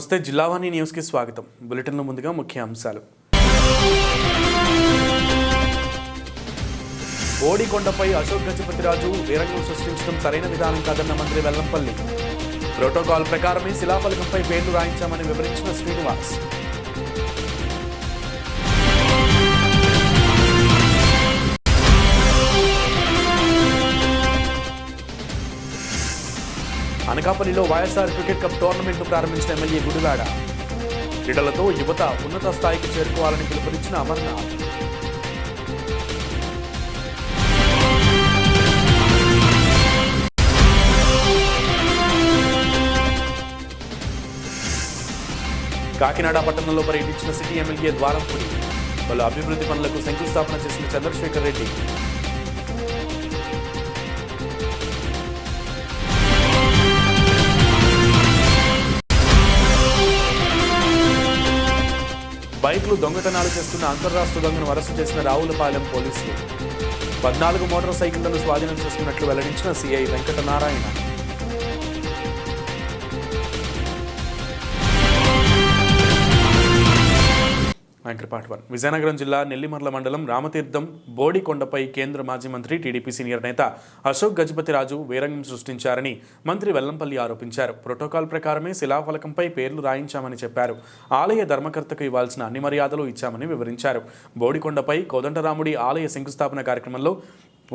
నమస్తే జిల్లావాణి న్యూస్ కి స్వాగతం. బులెటిన్లో ముందుగా ముఖ్య అంశాలు. బోడికొండపై అశోక్ గజపతిరాజు వీరంగం సృష్టించడం సరైన విధానం కాదన్న మంత్రి వెల్లంపల్లి. ప్రోటోకాల్ ప్రకారమే శిలాఫలకంపై పేర్లు రాయించామని వివరించిన శ్రీనివాస్. అనకాపల్లిలో వైఎస్ఆర్ క్రికెట్ కప్ టోర్నమెంట్ను ప్రారంభించిన ఎమ్మెల్యే గుడివాడ. క్రీడలతో యువత ఉన్నత స్థాయికి చేరుకోవాలని పిలుపునిచ్చిన అమర్నాథ్. కాకినాడ పట్టణంలో పర్యటించిన సిటీ ఎమ్మెల్యే ద్వారంపూడి. పలు అభివృద్ధి పనులకు శంకుస్థాపన చేసిన చంద్రశేఖర్ రెడ్డి. బైక్లు దొంగతనాలు చేస్తున్న అంతర్రాష్ట్ర దొంగను అరెస్టు చేసిన రావులపాలెం పోలీసులు. 14 మోటార్ సైకిళ్లను స్వాధీనం చేసుకున్నట్లు వెల్లడించిన సిఐ వెంకటనారాయణ. విజయనగరం జిల్లా నెల్లిమర్ల మండలం రామతీర్థం బోడికొండపై కేంద్ర మాజీ మంత్రి టీడీపీ సీనియర్ నేత అశోక్ గజపతిరాజు వీరంగం సృష్టించారని మంత్రి వెల్లంపల్లి ఆరోపించారు. ప్రోటోకాల్ ప్రకారమే శిలాఫలకంపై పేర్లు రాయించామని చెప్పారు. ఆలయ ధర్మకర్తకు ఇవ్వాల్సిన అన్ని మర్యాదలు ఇచ్చామని వివరించారు. బోడికొండపై కోదండరాముడి ఆలయ శంకుస్థాపన కార్యక్రమంలో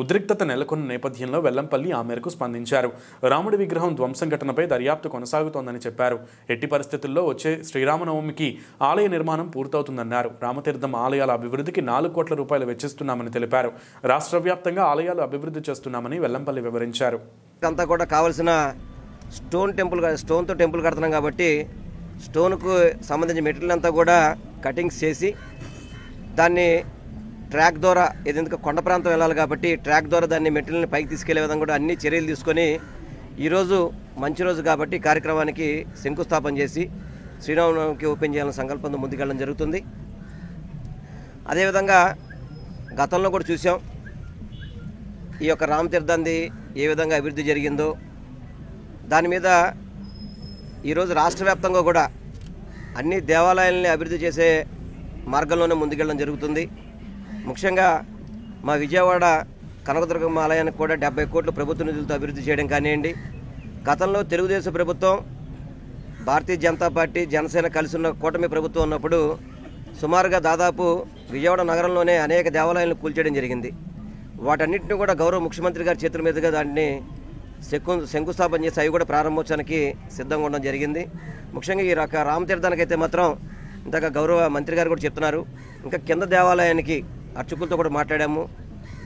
ఉద్రిక్తత నెలకొన్న నేపథ్యంలో వెల్లంపల్లి ఆ మేరకు స్పందించారు. రాముడి విగ్రహం ధ్వంసం ఘటనపై దర్యాప్తు కొనసాగుతోందని చెప్పారు. ఎట్టి పరిస్థితుల్లో వచ్చే శ్రీరామనవమికి ఆలయ నిర్మాణం పూర్తవుతుందన్నారు. రామతీర్థం ఆలయాల అభివృద్ధికి 4 కోట్ల రూపాయలు వెచ్చిస్తున్నామని తెలిపారు. రాష్ట్ర వ్యాప్తంగా ఆలయాలు అభివృద్ధి చేస్తున్నామని వెల్లంపల్లి వివరించారు. అంతా కూడా కావాల్సిన స్టోన్తో టెంపుల్ కడుతున్నాం కాబట్టి స్టోన్కు సంబంధించిన మెటీరియల్ అంతా కూడా కటింగ్స్ చేసి దాన్ని ట్రాక్ ద్వారా ఏదైనా కొండ ప్రాంతం వెళ్ళాలి కాబట్టి ట్రాక్ ద్వారా దాన్ని మెటీరియల్ని పైకి తీసుకెళ్లే విధంగా కూడా అన్ని చర్యలు తీసుకొని ఈరోజు మంచి రోజు కాబట్టి కార్యక్రమానికి శంకుస్థాపన చేసి శ్రీరామనవమికి ఓపెన్ చేయాలని సంకల్పంతో ముందుకెళ్ళడం జరుగుతుంది. అదేవిధంగా గతంలో కూడా చూసాం ఈ యొక్క రామతీర్థాన్ని ఏ విధంగా అభివృద్ధి జరిగిందో. దాని మీద ఈరోజు రాష్ట్ర వ్యాప్తంగా కూడా అన్ని దేవాలయాలని అభివృద్ధి చేసే మార్గంలోనే ముందుకెళ్ళడం జరుగుతుంది. ముఖ్యంగా మా విజయవాడ కనకదుర్గమ్మ ఆలయానికి కూడా 70 కోట్లు ప్రభుత్వ నిధులతో అభివృద్ధి చేయడం కానివ్వండి. గతంలో తెలుగుదేశం ప్రభుత్వం, భారతీయ జనతా పార్టీ, జనసేన కలిసి ఉన్న కూటమి ప్రభుత్వం ఉన్నప్పుడు సుమారుగా దాదాపు విజయవాడ నగరంలోనే అనేక దేవాలయాలను కూల్చేయడం జరిగింది. వాటన్నింటినీ కూడా గౌరవ ముఖ్యమంత్రి గారి చేతుల మీదుగా దాన్ని శంకుస్థాపన చేసి అవి కూడా ప్రారంభోత్సవానికి సిద్ధంగా ఉండడం జరిగింది. ముఖ్యంగా ఈ రామతీర్థానికి అయితే మాత్రం ఇంతగా గౌరవ మంత్రి గారు కూడా చెప్తున్నారు. ఇంకా కింద దేవాలయానికి అర్చకులతో కూడా మాట్లాడాము.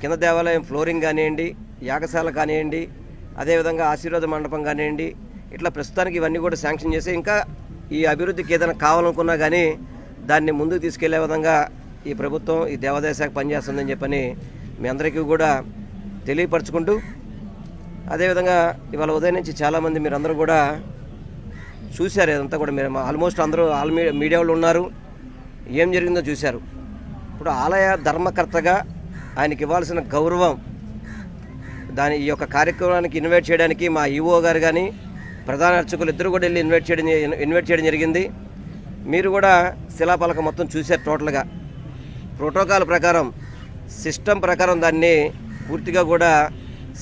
కింద దేవాలయం ఫ్లోరింగ్ కానివ్వండి, యాగశాల కానివ్వండి, అదేవిధంగా ఆశీర్వాద మండపం కానివ్వండి, ఇట్లా ప్రస్తుతానికి ఇవన్నీ కూడా శాంక్షన్ చేసి ఇంకా ఈ అభివృద్ధికి ఏదైనా కావాలనుకున్నా కానీ దాన్ని ముందుకు తీసుకెళ్లే విధంగా ఈ ప్రభుత్వం, ఈ దేవాదాయ శాఖ పనిచేస్తుందని చెప్పని మీ అందరికీ కూడా తెలియపరచుకుంటూ, అదేవిధంగా ఇవాళ ఉదయం నుంచి చాలామంది మీరందరూ కూడా చూశారు. ఇదంతా కూడా మీరు ఆల్మోస్ట్ అందరూ మీడియాలో ఉన్నారు, ఏం జరిగిందో చూశారు. ఇప్పుడు ఆలయ ధర్మకర్తగా ఆయనకి ఇవ్వాల్సిన గౌరవం, ఈ యొక్క కార్యక్రమానికి ఇన్వైట్ చేయడానికి మా ఈఓ గారు కానీ ప్రధాన అర్చకులు ఇద్దరు కూడా వెళ్ళి ఇన్వైట్ చేయడం జరిగింది. మీరు కూడా శిలాఫలకం మొత్తం చూశారు. టోటల్గా ప్రోటోకాల్ ప్రకారం, సిస్టమ్ ప్రకారం దాన్ని పూర్తిగా కూడా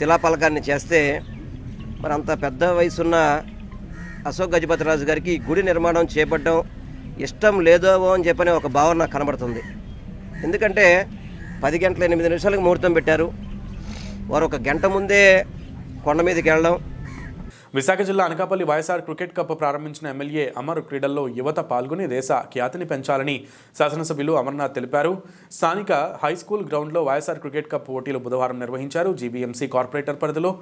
శిలాఫలకాన్ని చేస్తే మరి అంత పెద్ద వయసున్న అశోక్ గజపతిరాజు గారికి ఈ గుడి నిర్మాణం చేపట్టడం ఇష్టం లేదో అని చెప్పని ఒక భావన నాకు కనబడుతుంది. ఎందుకంటే 10 గంటల 8 నిమిషాలకు ముహూర్తం పెట్టారు. వారు 1 గంట ముందే కొండ మీదకి వెళ్ళడం. విశాఖ జిల్లా అనకాపల్లి వైఎస్ఆర్ క్రికెట్ కప్ ప్రారంభించిన ఎమ్మెల్యే అమర్ క్రీడల్లో యువత పాల్గొని దేశ ఖ్యాతిని పెంచాలని శాసనసభ్యులు అమర్నాథ్ తెలిపారు. స్థానిక హైస్కూల్ గ్రౌండ్లో వైఎస్ఆర్ క్రికెట్ కప్ పోటీలు బుధవారం నిర్వహించారు. జీబీఎంసీ కార్పొరేటర్ పరిధిలో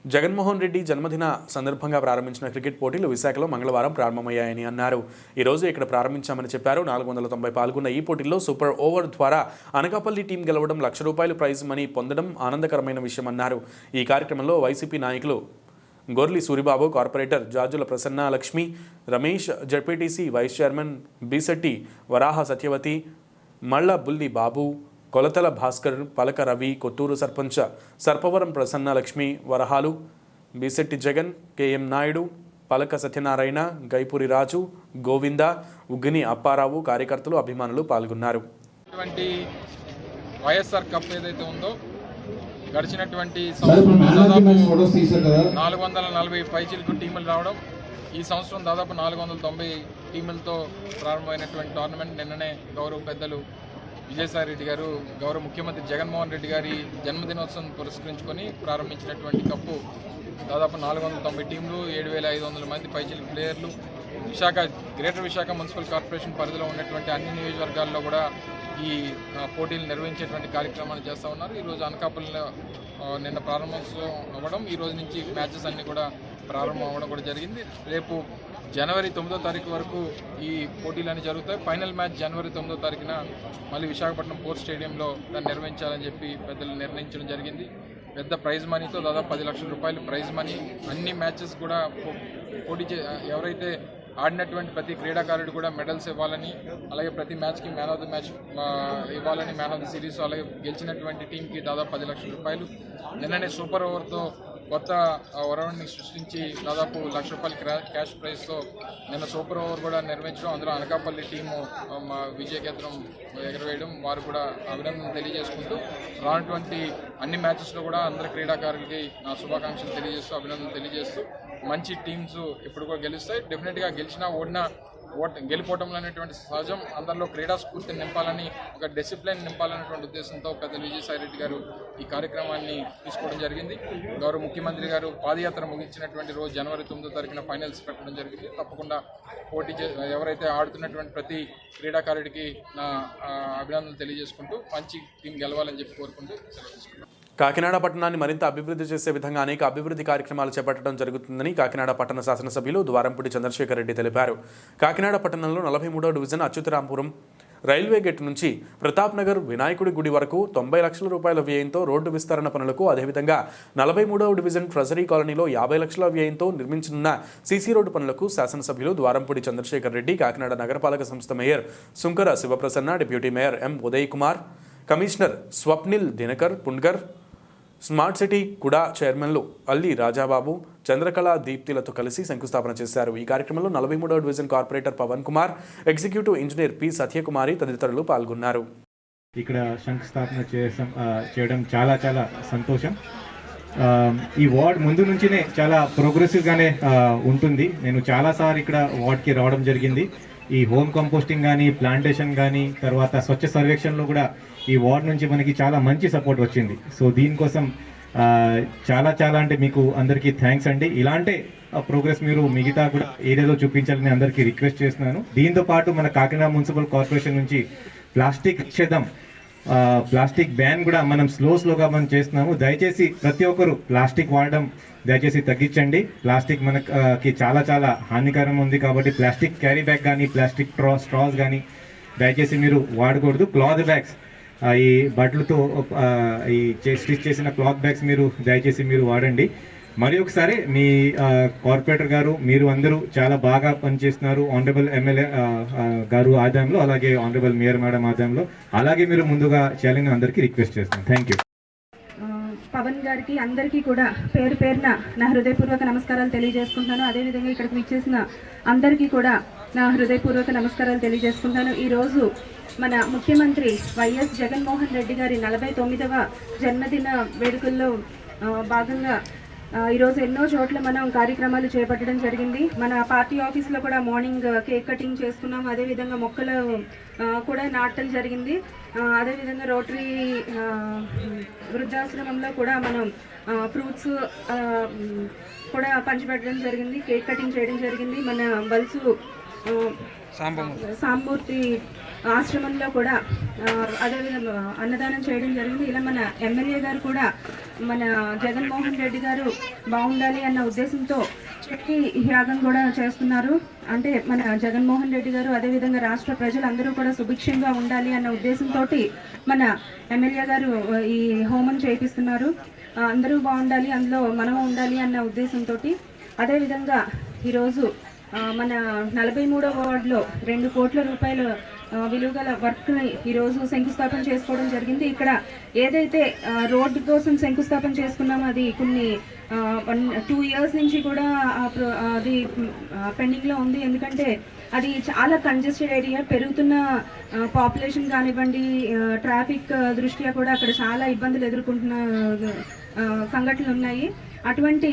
జగన్మోహన్ రెడ్డి జన్మదిన సందర్భంగా ప్రారంభించిన క్రికెట్ పోటీలు విశాఖలో మంగళవారం ప్రారంభమయ్యాయని అన్నారు. ఈరోజు ఇక్కడ ప్రారంభించామని చెప్పారు. 490 పాల్గొన్న ఈ పోటీల్లో సూపర్ ఓవర్ ద్వారా అనకాపల్లి టీం గెలవడం, ₹1,00,000 ప్రైజ్ మనీ పొందడం ఆనందకరమైన విషయమన్నారు. ఈ కార్యక్రమంలో వైసీపీ నాయకులు Gorli Suribabu, corporator Jajula Prasanna Lakshmi, Ramesh, ZPTC vice chairman Bisetti Varaha Satyavathi, Malla Bulli బాబు, కొలతల భాస్కర్, పలక రవి, కొత్తూరు సర్పంచ్ సర్పవరం ప్రసన్న లక్ష్మి, వరహాలు, బీసెట్టి జగన్, కేఎం నాయుడు, పలక సత్యనారాయణ, గైపూరి రాజు, గోవింద, ఉగ్గిని అప్పారావు, కార్యకర్తలు, అభిమానులు పాల్గొన్నారు. వైఎస్ఆర్ కప్ ఏదైతే ఉందో గడిచినటువంటి సంవత్సరం 440 పైచిలకు టీములు రావడం, ఈ సంవత్సరం దాదాపు 490 టీములతో ప్రారంభమైనటువంటి టోర్నమెంట్ నిన్ననే గౌరవ పెద్దలు విజయసాయి రెడ్డి గారు గౌరవ ముఖ్యమంత్రి జగన్మోహన్ రెడ్డి గారి జన్మదినోత్సవం పురస్కరించుకొని ప్రారంభించినటువంటి కప్పు దాదాపు 490 టీంలు, 7,500 మంది పైచిలకు ప్లేయర్లు. గ్రేటర్ విశాఖ మున్సిపల్ కార్పొరేషన్ పరిధిలో ఉన్నటువంటి అన్ని నియోజకవర్గాల్లో కూడా ఈ పోటీలు నిర్వహించేటువంటి కార్యక్రమాలు చేస్తూ ఉన్నారు. ఈరోజు అనకాపల్లిలో నిన్న ప్రారంభోత్సవం అవ్వడం, ఈ రోజు నుంచి మ్యాచెస్ అన్నీ కూడా ప్రారంభం అవ్వడం కూడా జరిగింది. రేపు జనవరి 9వ తారీఖు వరకు ఈ పోటీలన్నీ జరుగుతాయి. ఫైనల్ మ్యాచ్ జనవరి 9వ తారీఖున మళ్ళీ విశాఖపట్నం పోర్ట్ స్టేడియంలో దాన్ని నిర్వహించాలని చెప్పి పెద్దలు నిర్ణయించడం జరిగింది. పెద్ద ప్రైజ్ మనీతో దాదాపు 10 లక్షల రూపాయలు ప్రైజ్ మనీ. అన్ని మ్యాచెస్ కూడా ఎవరైతే ఆడినటువంటి ప్రతి క్రీడాకారుడు కూడా మెడల్స్ ఇవ్వాలని, అలాగే ప్రతి మ్యాచ్కి మ్యాన్ ఆఫ్ ది మ్యాచ్ ఇవ్వాలని, మ్యాన్ ఆఫ్ ది సిరీస్, అలాగే గెలిచినటువంటి టీంకి దాదాపు 10 లక్షల రూపాయలు. నిన్ననే సూపర్ ఓవర్తో కొత్త ఒరవడిని సృష్టించి దాదాపు ₹1,00,000 క్యాష్ ప్రైజ్తో నిన్న సూపర్ ఓవర్ కూడా నిర్వహించడం, అందులో అనకాపల్లి టీము విజయకేతనం ఎగరవేయడం, వారు కూడా అభినందనలు తెలియజేసుకుంటూ రానటువంటి అన్ని మ్యాచెస్లో కూడా అందరి క్రీడాకారులకి నా శుభాకాంక్షలు తెలియజేస్తూ అభినందనలు తెలియజేస్తూ మంచి టీమ్స్ ఇప్పుడు కూడా గెలుస్తాయి. డెఫినెట్గా గెలిచినా ఓడినా గెలిపోవటంలో అనేటువంటి సహజం. అందరిలో క్రీడా స్ఫూర్తిని నింపాలని, ఒక డిసిప్లిన్ నింపాలనేటువంటి ఉద్దేశంతో పెద్దలు విజయసాయి రెడ్డి గారు ఈ కార్యక్రమాన్ని తీసుకోవడం జరిగింది. గౌరవ ముఖ్యమంత్రి గారు పాదయాత్ర ముగించినటువంటి రోజు జనవరి 9వ తారీఖున ఫైనల్స్ పెట్టడం జరిగింది. తప్పకుండా ఎవరైతే ఆడుతున్నటువంటి ప్రతి క్రీడాకారుడికి నా అభినందనలు తెలియజేసుకుంటూ మంచి టీం గెలవాలని చెప్పి కోరుకుంటూ సెలవు తీసుకుంటాం. కాకినాడ పట్టణాన్ని మరింత అభివృద్ధి చేసే విధంగా అనేక అభివృద్ధి కార్యక్రమాలు చేపట్టడం జరుగుతుందని కాకినాడ పట్టణ శాసనసభ్యులు ద్వారంపూడి చంద్రశేఖర్ రెడ్డి తెలిపారు. కాకినాడ పట్టణంలో 43వ డివిజన్ అచ్యుతరాంపురం రైల్వే గేట్ నుంచి ప్రతాప్ నగర్ వినాయకుడి గుడి వరకు 90 లక్షల రూపాయల వ్యయంతో రోడ్డు విస్తరణ పనులకు, అదేవిధంగా 43వ డివిజన్ ట్రెజరీ కాలనీలో 50 లక్షల వ్యయంతో నిర్మించనున్న సీసీ రోడ్డు పనులకు శాసనసభ్యులు ద్వారంపూడి చంద్రశేఖర్ రెడ్డి, కాకినాడ నగరపాలక సంస్థ mayor Sunkara Sivaprasanna, deputy mayor M Uday Kumar, commissioner Swapnil Dinakar Pundkar, smart city కూడా చైర్మన్లు అల్లి రాజాబాబు, చంద్రకళ దీప్తిలతో కలిసి శంకుస్థాపన చేశారు. ఈ కార్యక్రమంలో 43వ division corporator Pavan Kumar, executive engineer P Satyakumari తదితరులు పాల్గొన్నారు. ఇక్కడ శంకుస్థాపన చేయడం చాలా చాలా సంతోషం. ఈ వార్డ్ ముందు నుంచినే చాలా ప్రోగ్రెసివ్గానే ఉంటుంది. నేను చాలాసార్లు ఇక్కడ వార్డ్కి రావడం జరిగింది. ఈ హోమ్ కంపోస్టింగ్ కానీ, ప్లాంటేషన్ కానీ, తర్వాత స్వచ్ఛ సర్వేక్షణలో కూడా ఈ వార్డ్ నుంచి మనకి చాలా మంచి సపోర్ట్ వచ్చింది. సో దీనికోసం చాలా చాలా అంటే మీకు అందరికీ థ్యాంక్స్ అండి. ఇలాంటి ప్రోగ్రెస్ మీరు మిగతా కూడా ఏరియాలో చూపించాలని అందరికీ రిక్వెస్ట్ చేస్తున్నాను. దీంతో పాటు మన కాకినాడ మున్సిపల్ కార్పొరేషన్ నుంచి ప్లాస్టిక్ నిషేధం, ప్లాస్టిక్ బ్యాన్ కూడా మనం స్లోగా మనం చేస్తున్నాము. దయచేసి ప్రతి ఒక్కరు ప్లాస్టిక్ వాడడం దయచేసి తగ్గించండి. ప్లాస్టిక్ మనకి చాలా చాలా హానికరం ఉంది కాబట్టి ప్లాస్టిక్ క్యారీ బ్యాగ్ కానీ, ప్లాస్టిక్ స్ట్రాస్ కానీ దయచేసి మీరు వాడకూడదు. క్లాత్ బ్యాగ్స్, ఈ బట్టలతో ఈ స్టిచ్ చేసిన క్లాత్ బ్యాగ్స్ మీరు దయచేసి మీరు వాడండి. మరి ఒకసారి మీ కార్పొరేటర్ గారు, మీరు అందరూ చాలా బాగా పనిచేస్తున్నారు. ఆనరబుల్ ఎమ్మెల్యే గారు ఆదాయంలో, అలాగే ఆనరబుల్ మేయర్ మేడం ఆదాయంలో, అలాగే మీరు ముందుగా చేయాలని అందరికీ రిక్వెస్ట్ చేస్తున్నాను. Thank you. పవన్ గారికి అందరికీ కూడా పేరు పేరున నా హృదయపూర్వక నమస్కారాలు తెలియజేసుకుంటాను. అదేవిధంగా ఇక్కడికి విచ్చేసిన అందరికీ కూడా నా హృదయపూర్వక నమస్కారాలు తెలియజేసుకుంటాను. ఈరోజు మన ముఖ్యమంత్రి వైఎస్ జగన్మోహన్ రెడ్డి గారి 49వ జన్మదిన వేడుకల్లో భాగంగా ఈరోజు ఎన్నో చోట్ల మనం కార్యక్రమాలు చేపట్టడం జరిగింది. మన పార్టీ ఆఫీస్లో కూడా మార్నింగ్ కేక్ కటింగ్ చేసుకున్నాం. అదేవిధంగా మొక్కలు కూడా నాటడం జరిగింది. అదేవిధంగా రోటరీ వృద్ధాశ్రమంలో కూడా మనం ఫ్రూట్స్ కూడా పంచిపెట్టడం జరిగింది, కేక్ కటింగ్ చేయడం జరిగింది. మన బల్సు సాంబూర్తి ఆశ్రమంలో కూడా అదేవిధంగా అన్నదానం చేయడం జరిగింది. ఇలా మన ఎమ్మెల్యే గారు కూడా మన జగన్మోహన్ రెడ్డి గారు బాగుండాలి అన్న ఉద్దేశంతో శక్తి యాగం కూడా చేస్తున్నారు. అంటే మన జగన్మోహన్ రెడ్డి గారు అదేవిధంగా రాష్ట్ర ప్రజలందరూ కూడా సుభిక్షంగా ఉండాలి అన్న ఉద్దేశంతో మన ఎమ్మెల్యే గారు ఈ హోమం చేయిస్తున్నారు. అందరూ బాగుండాలి, అందులో మనం ఉండాలి అన్న ఉద్దేశంతో. అదేవిధంగా ఈరోజు మన 43వ వార్డులో 2 కోట్ల రూపాయలు విలువగల వర్క్ని ఈరోజు శంకుస్థాపన చేసుకోవడం జరిగింది. ఇక్కడ ఏదైతే రోడ్డు కోసం శంకుస్థాపన చేసుకున్నామో అది కొన్ని 2 years నుంచి కూడా అది పెండింగ్లో ఉంది. ఎందుకంటే అది చాలా కంజెస్టెడ్ ఏరియా, పెరుగుతున్న పాపులేషన్ కానివ్వండి, ట్రాఫిక్ దృష్ట్యా కూడా అక్కడ చాలా ఇబ్బందులు ఎదుర్కొంటున్న సంఘటనలు ఉన్నాయి. అటువంటి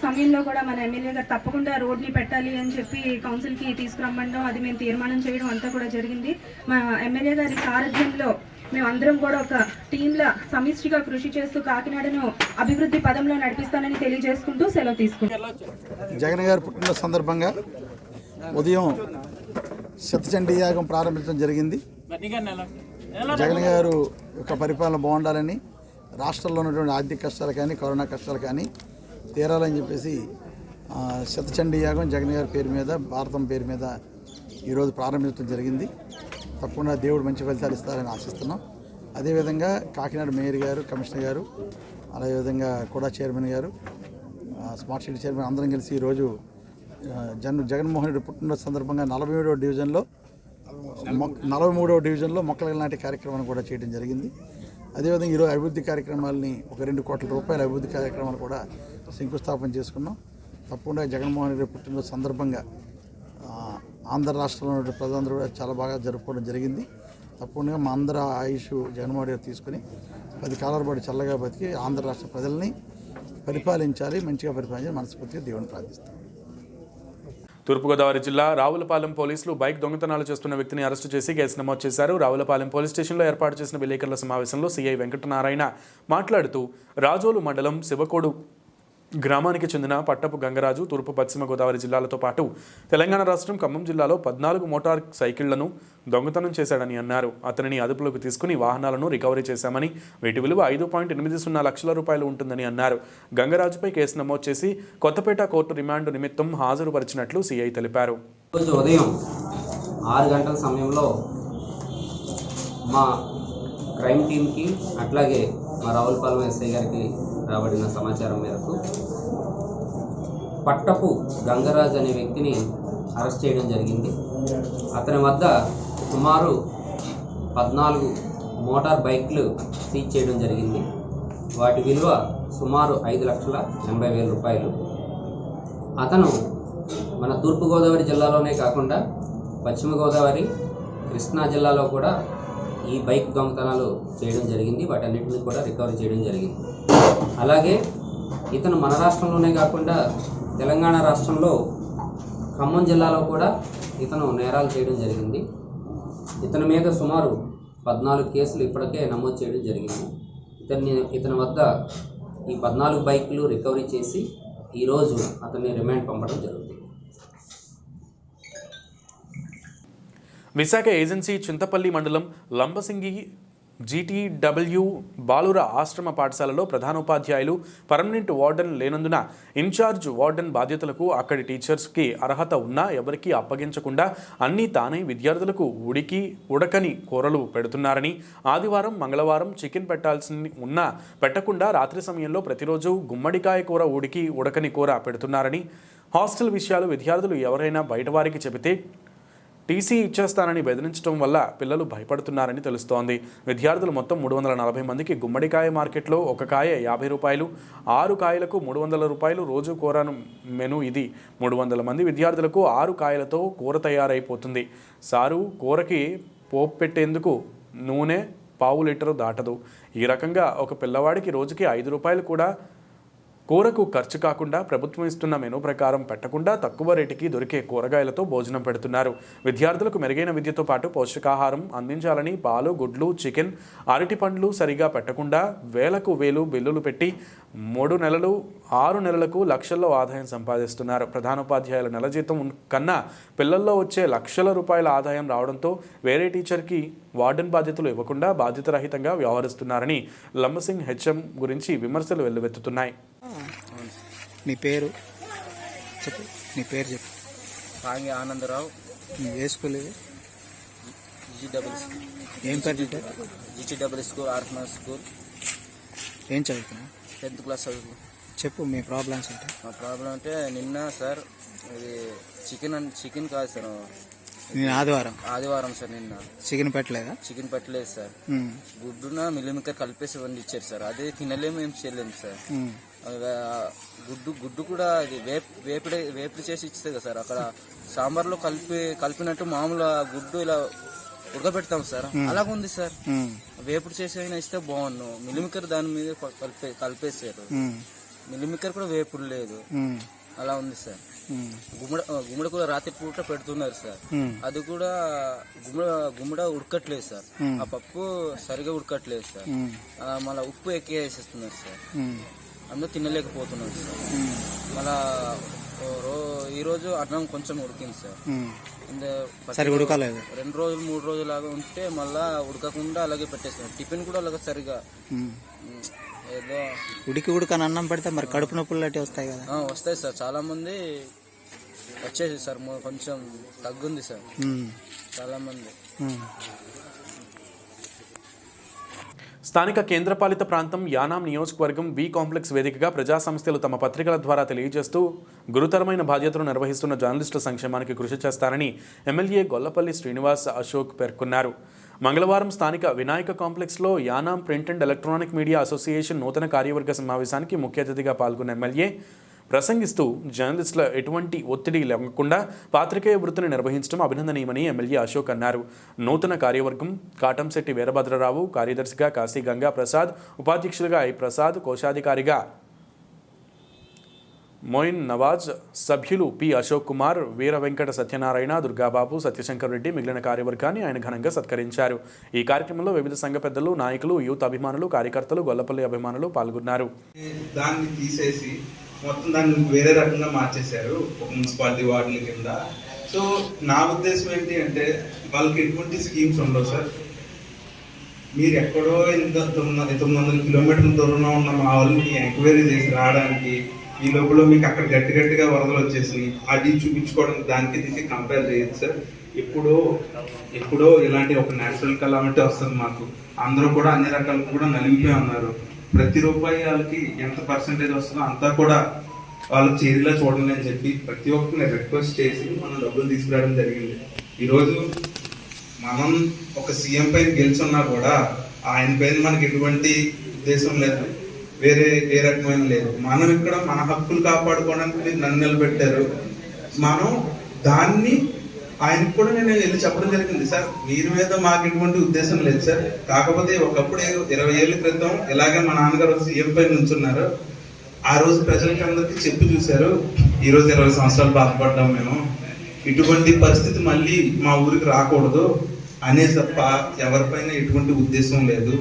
సమయంలో కూడా మన ఎమ్మెల్యే గారు తప్పకుండా రోడ్ని పెట్టాలి అని చెప్పి కౌన్సిల్కి తీసుకురమ్మడం, అది మేము తీర్మానం చేయడం అంతా కూడా జరిగింది. మా ఎమ్మెల్యే గారి సారథ్యంలో మేమందరం కూడా ఒక టీంలా సమిష్టిగా కృషి చేస్తూ కాకినాడను అభివృద్ధి పదంలో నడిపిస్తానని తెలియజేసుకుంటూ సెలవు తీసుకుంటాం. జగన్ గారి పుట్టినరోజు సందర్భంగా ఉదయం శతచండీ యాగం ప్రారంభించడం జరిగింది. జగన్ గారు యొక్క పరిపాలన బాగుండాలని, రాష్ట్రంలో ఉన్నటువంటి ఆర్థిక కష్టాలు కానీ కరోనా కష్టాలు కానీ తీరాలని చెప్పేసి శతచండీ యాగం జగన్ గారి పేరు మీద, భారతం పేరు మీద ఈరోజు ప్రారంభించడం జరిగింది. తప్పకుండా దేవుడు మంచి ఫలితాలు ఇస్తారని ఆశిస్తున్నాం. అదేవిధంగా కాకినాడ మేయర్ గారు, కమిషనర్ గారు, అదేవిధంగా కూడా చైర్మన్ గారు, స్మార్ట్ సిటీ చైర్మన్ అందరం కలిసి ఈరోజు జగన్మోహన్ రెడ్డి పుట్టినరోజు సందర్భంగా 43వ డివిజన్లో మొక్కలు నాటి కార్యక్రమాన్ని కూడా చేయడం జరిగింది. అదేవిధంగా ఈరోజు అభివృద్ధి కార్యక్రమాలని 1-2 కోట్ల రూపాయల అభివృద్ధి కార్యక్రమాలు కూడా శంకుస్థాపన చేసుకున్నాం. తప్పకుండా జగన్మోహన్ రెడ్డి పుట్టినరోజు సందర్భంగా ఆంధ్ర రాష్ట్రంలో ఉన్న ప్రజలందరూ కూడా చాలా బాగా జరుపుకోవడం జరిగింది. తప్పకుండా మా అందరూ ఆయుష్ జగన్మోహన్ రెడ్డి తీసుకుని 10 కాలాల పాటు చల్లగా బతికి ఆంధ్ర రాష్ట్ర ప్రజల్ని పరిపాలించాలి, మంచిగా పరిపాలించాలి మనస్ఫూర్తిగా దేవుని ప్రార్థిస్తాం. తూర్పుగోదావరి జిల్లా రావులపాలెం పోలీసులు బైక్ దొంగతనాలు చేస్తున్న వ్యక్తిని అరెస్టు చేసి కేసు నమోదు చేశారు. రావులపాలెం పోలీస్ స్టేషన్లో ఏర్పాటు చేసిన విలేకరుల సమావేశంలో సీఐ వెంకటనారాయణ మాట్లాడుతూ రాజోలు మండలం శివకోడు గ్రామానికి చెందిన పట్టపు గంగరాజు తూర్పు పశ్చిమ గోదావరి జిల్లాలతో పాటు తెలంగాణ రాష్ట్రం ఖమ్మం జిల్లాలో 14 మోటార్ సైకిళ్లను దొంగతనం చేశాడని అన్నారు. అతనిని అదుపులోకి తీసుకుని వాహనాలను రికవరీ చేశామని, వీటి విలువ 5.80 లక్షల రూపాయలు ఉంటుందని అన్నారు. గంగరాజుపై కేసు నమోదు చేసి కొత్తపేట కోర్టు రిమాండ్ నిమిత్తం హాజరుపరిచినట్లు సీఐ తెలిపారు. రోజు ఉదయం 6 గంటల సమయంలో మా క్రైమ్ టీంకి అట్లాగే మా రావులపాలెం ఎస్ఐ గారికి రాబడిన సమాచారం మేరకు పట్టపు గంగరాజ్ అనే వ్యక్తిని అరెస్ట్ చేయడం జరిగింది. అతని వద్ద సుమారు 14 మోటార్ బైక్లు సీజ్ చేయడం జరిగింది. వాటి విలువ సుమారు 5,80,000 రూపాయలు. అతను మన తూర్పుగోదావరి జిల్లాలోనే కాకుండా పశ్చిమ గోదావరి, కృష్ణా జిల్లాలో కూడా ఈ బైక్ దొంగతనాలు చేయడం జరిగింది. వాటన్నిటిని కూడా రికవరీ చేయడం జరిగింది. అలాగే ఇతను మన రాష్ట్రంలోనే కాకుండా తెలంగాణ రాష్ట్రంలో ఖమ్మం జిల్లాలో కూడా ఇతను నేరాలు చేయడం జరిగింది. ఇతని మీద సుమారు 14 కేసులు ఇప్పటికే నమోదు చేయడం జరిగింది. ఇతని వద్ద ఈ 14 బైకులు రికవరీ చేసి ఈరోజు అతన్ని రిమాండ్ పంపడం జరుగుతుంది. విశాఖ ఏజెన్సీ చింతపల్లి మండలం లంబసింగి GTW బాలుర ఆశ్రమ పాఠశాలలో ప్రధానోపాధ్యాయులు పర్మనెంట్ వార్డెన్ లేనందున ఇన్ఛార్జ్ వార్డెన్ బాధ్యతలకు అక్కడి టీచర్స్కి అర్హత ఉన్నా ఎవరికీ అప్పగించకుండా అన్నీ తానే విద్యార్థులకు ఉడకని కూరలు పెడుతున్నారని, ఆదివారం మంగళవారం చికెన్ పెట్టాల్సి ఉన్నా పెట్టకుండా రాత్రి సమయంలో ప్రతిరోజు గుమ్మడికాయ కూర ఉడకని కూర పెడుతున్నారని, హాస్టల్ విషయాలు విద్యార్థులు ఎవరైనా బయటవారికి చెబితే టీసీ ఇచ్చేస్తానని బెదిరించడం వల్ల పిల్లలు భయపడుతున్నారని తెలుస్తోంది. విద్యార్థులు మొత్తం 340 మందికి గుమ్మడికాయ మార్కెట్లో ఒక కాయ 50 రూపాయలు, 6 కాయలకు 300 రూపాయలు రోజు కూర మెను ఇది. 300 మంది విద్యార్థులకు 6 కాయలతో కూర తయారైపోతుంది. సారు కూరకి పోపు పెట్టేందుకు నూనె 1/2 లీటరు దాటదు. ఈ రకంగా ఒక పిల్లవాడికి రోజుకి 5 రూపాయలు కూడా కూరకు ఖర్చు కాకుండా ప్రభుత్వం ఇస్తున్న మెనూ ప్రకారం పెట్టకుండా తక్కువ రేటుకి దొరికే కూరగాయలతో భోజనం పెడుతున్నారు. విద్యార్థులకు మెరుగైన విద్యతో పాటు పౌష్టికాహారం అందించాలని పాలు, గుడ్లు, చికెన్, అరటి పండ్లు సరిగా పెట్టకుండా వేలకు వేలు బిల్లులు పెట్టి 3 నెలలు 6 నెలలకు లక్షల్లో ఆదాయం సంపాదిస్తున్నారు. ప్రధానోపాధ్యాయుల నెల జీతం కన్నా పిల్లల్లో వచ్చే లక్షల రూపాయల ఆదాయం రావడంతో వేరే టీచర్కి వార్డెన్ బాధ్యతలు ఇవ్వకుండా బాధ్యతారహితంగా వ్యవహరిస్తున్నారని లంబసింగ్ హెచ్ఎం గురించి విమర్శలు వెల్లువెత్తుతున్నాయి. నీ పేరు చెప్పు. నీ పేరు చెప్పు. కాంగి ఆనందరావు. ఏ స్కూల్ ఇది? GTW school. ఏం పేరు? GTW school, orphanage school. ఏం చదువుతున్నా? 10th క్లాస్ చదువు. చెప్పు మీ ప్రాబ్లమ్స్ అంటే. మా ప్రాబ్లం అంటే నిన్న సార్ ఇది చికెన్ కాదు సార్, నేను ఆదివారం సార్ నిన్న చికెన్ పెట్టలేదా? చికెన్ పెట్టలేదు సార్. గుడ్డున మిల్లిమిక్కర్ కలిపేసి వండి ఇచ్చారు సార్. అదే తినలేము, ఏం చేయలేము సార్. గుడ్డు కూడా అది వేపుడు చేసి ఇస్తుంది కదా సార్. అక్కడ సాంబార్లో కలిపినట్టు మామూలు గుడ్డు ఇలా ఉడకబెడతాం సార్, అలాగుంది సార్. వేపుడు చేసి అయినా ఇస్తే బాగుండు. మిల్లిమిక్కర్ దాని మీద కలిపేసారు. మిల్లిమిక్కర్ కూడా వేపుడు లేదు, అలా ఉంది సార్. గుమ్మడి కూడా రాత్రి పూట పెడుతున్నారు సార్. అది కూడా గుమ్మడ ఉడకట్లేదు సార్. ఆ పప్పు సరిగా ఉడకట్లేదు సార్. మళ్ళీ ఉప్పు ఎక్కువ వేసేస్తున్నారు సార్. అందరూ తినలేకపోతున్నారు సార్. మళ్ళా ఈరోజు అన్నం కొంచెం ఉడికింది సార్. 2 రోజులు 3 రోజులు లాగా ఉంటే మళ్ళా ఉడకకుండా అలాగే పెట్టేస్తున్నారు. టిఫిన్ కూడా అలాగే సరిగా ఏదో ఉడకని అన్నం పెడితే మరి కడుపు నొప్పులు లాంటివి వస్తాయి కదా? వస్తాయి సార్. చాలా మంది వచ్చేసి సార్, కొంచెం తగ్గుంది సార్ చాలా మంది. స్థానిక కేంద్రపాలిత ప్రాంతం యానాం నియోజకవర్గం వి కాంప్లెక్స్ వేదికగా ప్రజా సంస్థలు తమ పత్రికల ద్వారా తెలియజేస్తూ గురుతరమైన బాధ్యతలు నిర్వహిస్తున్న జర్నలిస్టుల సంక్షేమానికి కృషి చేస్తారని ఎమ్మెల్యే గొల్లపల్లి శ్రీనివాస్ అశోక్ పేర్కొన్నారు. మంగళవారం స్థానిక వినాయక కాంప్లెక్స్లో Yanam print and electronic media association నూతన కార్యవర్గ సమావేశానికి ముఖ్య అతిథిగా పాల్గొన్న ఎమ్మెల్యే ప్రసంగిస్తూ జర్నలిస్టుల ఎటువంటి ఒత్తిడి లేకుండా పాత్రికేయ వృత్తిని నిర్వహించడం అభినందనీయమని ఎమ్మెల్యే అశోక్ అన్నారు. నూతన కార్యవర్గం కాటంశెట్టి వీరభద్రరావు, కార్యదర్శిగా కాశీ గంగా ప్రసాద్, ఉపాధ్యక్షులుగా ఐ ప్రసాద్, కోశాధికారిగా మోయిన్ నవాజ్, సభ్యులు పి అశోక్ కుమార్, వీర వెంకట సత్యనారాయణ, దుర్గాబాబు, సత్యశంకర్ రెడ్డి మిగిలిన కార్యవర్గాన్ని ఆయన ఘనంగా సత్కరించారు. ఈ కార్యక్రమంలో వివిధ సంఘ పెద్దలు, నాయకులు, యూత్ అభిమానులు, కార్యకర్తలు, గొల్లపల్లి అభిమానులు పాల్గొన్నారు. దాన్ని తీసేసి మొత్తం దాన్ని వేరే రకంగా మార్చేశారు ఒక మున్సిపాలిటీ వార్డుల కింద. సో నా ఉద్దేశం ఏంటి అంటే వాళ్ళకి ఎటువంటి స్కీమ్స్ ఉండవు సార్. మీరు ఎక్కడో 900 కిలోమీటర్ల దూరంలో ఉన్న మా వాళ్ళని ఎంక్వైరీ చేసి రావడానికి ఈ లోపల మీకు అక్కడ గట్టిగా వరదలు వచ్చేసినాయి, అది చూపించుకోవడానికి దానికి దీనికి కంపేర్ చేయొచ్చు సార్. ఎప్పుడో ఇలాంటి ఒక నేచురల్ కలామిటీ వస్తుంది మాకు. అందరూ కూడా అన్ని రకాలు కూడా నలిగిపోయి ఉన్నారు. ప్రతి రూపాయి వాళ్ళకి ఎంత పర్సెంటేజ్ వస్తుందో అంతా కూడా వాళ్ళకి చేతిలో చూడండి అని చెప్పి ప్రతి ఒక్కరిని రిక్వెస్ట్ చేసి మనం డబ్బులు తీసుకురావడం జరిగింది. ఈరోజు మనం ఒక సీఎం పైన గెలుచున్నా కూడా ఆయన పైన మనకి ఎటువంటి ఉద్దేశం లేదు, వేరే ఏ రకమైన లేదు. మనం ఇక్కడ మన హక్కులు కాపాడుకోవడానికి నన్ను నిలబెట్టారు. మనం దాన్ని ఆయనకు కూడా నేను వెళ్ళి చెప్పడం జరిగింది. సార్ మీరు మీద మాకు ఎటువంటి ఉద్దేశం లేదు సార్, కాకపోతే ఒకప్పుడు 20 ఏళ్ల క్రితం ఇలాగే మా నాన్నగారు సీఎం పై నుంచున్నారు. ఆ రోజు ప్రజలకి అందరికీ చెప్పి చూశారు. ఈ రోజు 20 సంవత్సరాలు బాధపడ్డాం మేము. ఇటువంటి పరిస్థితి మళ్ళీ మా ఊరికి రాకూడదు అనే తప్ప ఎవరిపైన ఎటువంటి ఉద్దేశం లేదు.